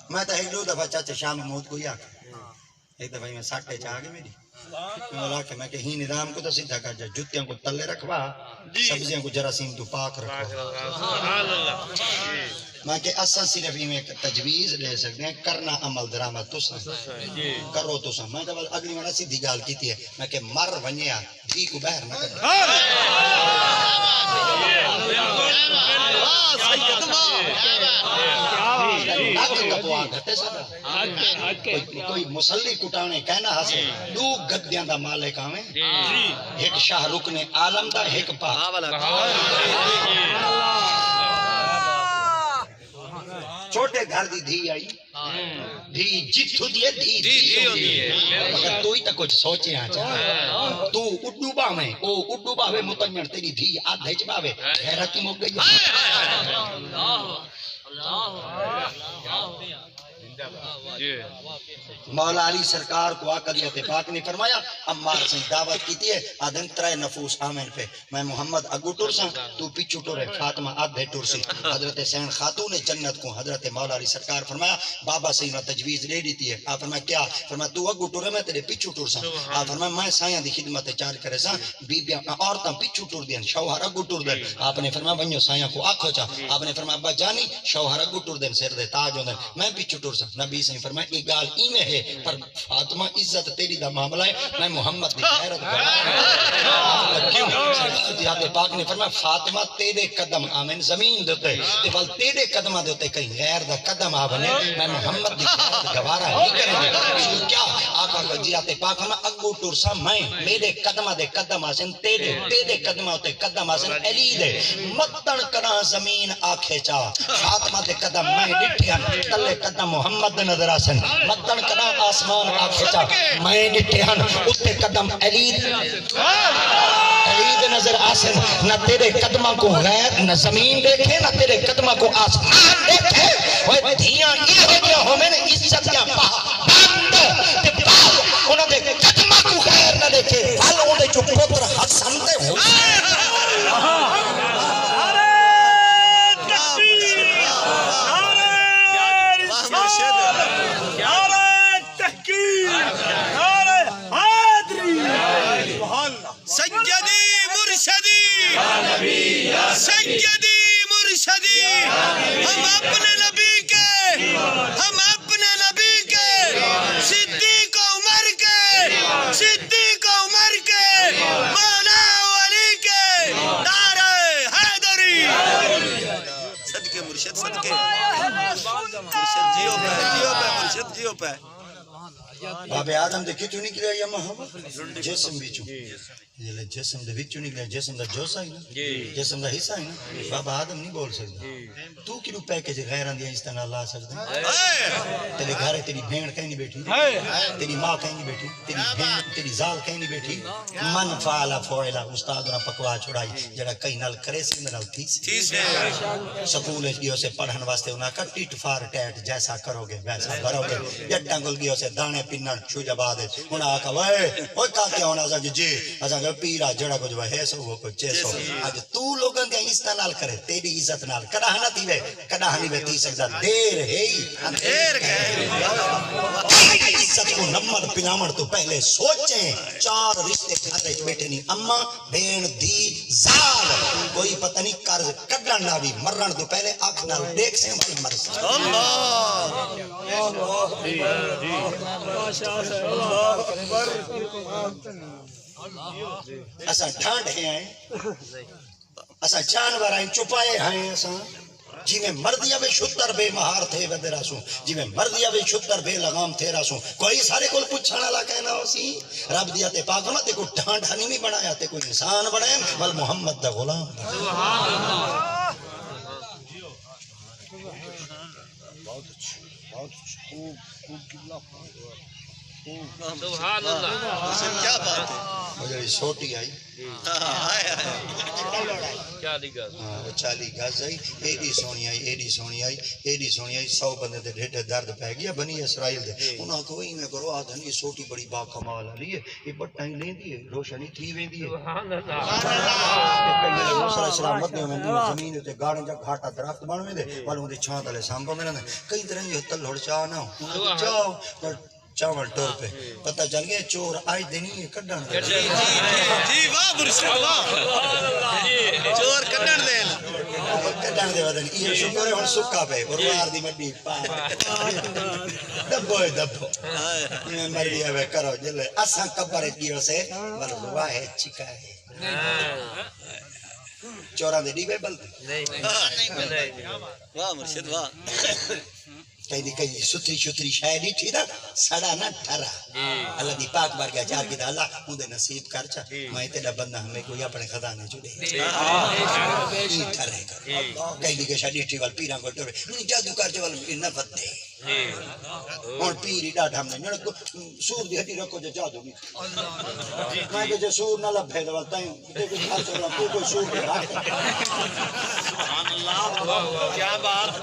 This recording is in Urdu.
میں تو ایک دو دفعہ چاچے شام موت کو ہی آ ایک دفعہ میں ساٹھے چاہ گئے میری میں کہ ہی نظام کو تو سیدھا کر جا جتیاں کو تلے رکھوا سبزیاں کو جراثیم تو پاک رکھوا میں کہ اصل صرف ہی میں تجویز لے سکتے ہیں کرنا عمل درامت تو کرو تو سا میں کہ اگلی وانا سیدھی گال کی ہے میں کہ مر ونیا دھی کو بہر نہ کر کوئی مسلی کٹانے کہنا حاصل دو گدیاں دا مالک آویں ایک شاہ رکن عالم دا ایک پاک چھوٹے گھر دی دھی آئی دھی جتھو دیئے دھی ہوتی ہے مگر تو ہی تا کچھ سوچے ہاں چاہا تو اڈو باویں او اڈو باویں متنجن تیری دھی آدھے چ باویں حیرتی موک گئی مولا علی سرکار کو آقلیت پاک نے فرمایا عمار سے دعوت کی تھی ہے آدھن ترائے نفوس آمین پہ میں محمد اگو ٹور سا تو پیچھو ٹور ہے فاطمہ آدھے ٹور سی حضرت سین خاتون جنت کو حضرت مولا علی سرکار فرمایا بابا سے انہوں تجویز لے دیتی ہے آپ فرمایا کیا فرمایا تو اگو ٹور ہے میں تیرے پیچھو ٹور سا آپ فرمایا میں سائیاں دی خدمت چار کرے سا بی بی عورتاں پیچھو ٹور دیں شوہر اگو ٹور دیں آپ نے فرمایا بنیو سائیاں کو آنکھو چا آپ نے فرمایا ابا جانی شوہر اگو ٹور دیں سر دے تاج ہو دیں میں پیچھو ٹور سا نبی سے فرمایا یہ گال ہی میں ہے پر فاطمہ عزت تیری دا معاملہ ہے میں محمد دی غیرت کیوں سرکار پاک نے فرمایا فاطمہ تیرے قدم آمین زمین دیتے تیوال تیرے قدمہ دیتے کہیں غیر دا قدم آمین میں محمد دی غیرت گوارہ نہیں کریں گے کیا آقا وزیرات پاک فرمایا اگو ٹورسا میں میرے قدمہ دے قدم آسن تیرے قدمہ ہوتے قدم آسن علی دے مطن کرا زمین آنکھے چاہ فاطمہ دے قدم میں ڈٹھیاں تلے قدم محمد نظر آسن مطن کرا آسمان آنکھے چاہ میں ڈٹھیاں اتے قدم علی دے نظر آسن نہ تیرے قدمہ کو غیر نہ زمین دیکھے نہ تیرے قدمہ کو آسمان دیکھے وہ دھیاں یہ ہو گیا ہو میں نے عزت کیا پاہ باندھ انہوں نے قدمہ کو غیر نہ دیکھے پھل انہیں جو پتر حسن دے ہو سیدی مرشدی ہم اپنے نبی کے صدیق عمر کے مولا علی کے نعرہ حیدری صدقے مرشد صدقے مرشد جیو پہ باب آدم دے کتو نکلیا یا محمد جسم بیچو جسم دے وچوں نکلیا جسم دا جوسا ہی نا جسم دا حصہ ہی نا بابا آدم نہیں بول سکتا تو کیوں پیکج غیران دیا استعمال لا سکتا تیرے گھر تیری بھین کہیں نہیں بیٹھی تیری ماں کہیں نہیں بیٹھی تیری بھین تیری زال کہیں نہیں بیٹھی من فعلا فعلا استاد نے پکوا چھڑائی جڑا کئی نال کرے سی نال تھی سکول گیو سے پڑھن واسطے انہاں کا ٹیٹ فار ٹیٹ جیسا کرو گے ویسا بھرو گے جٹاں گل گیو سے دانے پنن چھوجا بعد انہاں آکھا اوئے کا کیا ہونا اسا جی اسا پیرا جڑا کچھ ہے سو وہ کچھ چیسو اج تو لوگاں دے استعمال کرے تیری عزت نال کدا نہ تھی وے کدا نہیں وے تھی سکدا دیر ہے دیر ہے عزت کو نمر پنامن تو پہلے سوچیں چار رشتے گھر وچ بیٹھے نہیں اماں بہن دی زال کوئی پتہ نہیں قرض کڈن نہ بھی مرن تو پہلے اکھ نال دیکھ سے بھائی مر اسا ٹھانڈ ہیں اسا جانور ہیں چپائے ہیں اسا جی میں مردیا بے شتر بے مہار تھے ودے راسوں جی میں مردیا بے شتر بے لگام تھے راسوں کوئی سارے کول پوچھنا لا کہنا ہو سی رب دیا تے پاک تے کو ٹھانڈ ہنی نہیں بنایا تے کوئی انسان بنائے بل محمد دا غلام سبحان اللہ بہت اچھا خوب قبلہ سبحان اللہ مرشد کیا بات ہے وہ چھوٹی آئی کیا لکھا وہ 40 گز آئی ایڈی سونی آئی ایڈی سونی آئی ایڈی سونی آئی 100 بندے دے ڈھڈ درد پہ گیا بنی اسرائیل دے انہاں کو میں کرو آدھن یہ چھوٹی بڑی با کمال والی ہے یہ بٹاں ہی لیندی ہے روشنی تھی ویندی ہے سبحان اللہ موسیٰ علیہ السلام مدیوں میں زمین تے گاڑیں جا گھاٹا درخت بن ویندے والوں دی چھاں تلے سانبا میں رہندے کئی طرح جو تلڑ چاہ نہ ہو چاہ چاول ٹور پہ پتہ چل گیا چور آج دنی ہے کڈن دے جی واہ مرشد واہ چور کڈن دے کڈن دے ودن یہ شکر ہے ہن سکا پہ اور وار دی مڈی دبو ہے دبو میں مر گیا وے کرو جلے اساں قبر کیو سے ول واہ چکا ہے چوراں دے ڈیبے بلدی واہ مرشد واہ کئی ستری شتری شاید ہی تھی نا سڑا نہ ٹھرا اللہ دی پاک بار گیا چار کی دا اللہ مودے نصیب کر چا میں تیرا بندہ ہمیں کوئی اپنے خزانے جڑے یہ ٹھرے کر کئی دی کہ شاید ہی وال پیران کو ٹورے نہیں جادو کر چا وال نفت دے اور پیری ڈاٹا ہم نے سور دی ہٹی رکھو جو جادو نہیں میں کہ جو سور نہ لبھے دو والتا ہوں دیکھو خاص ہو رہا کوئی سور کے رکھ کیا بات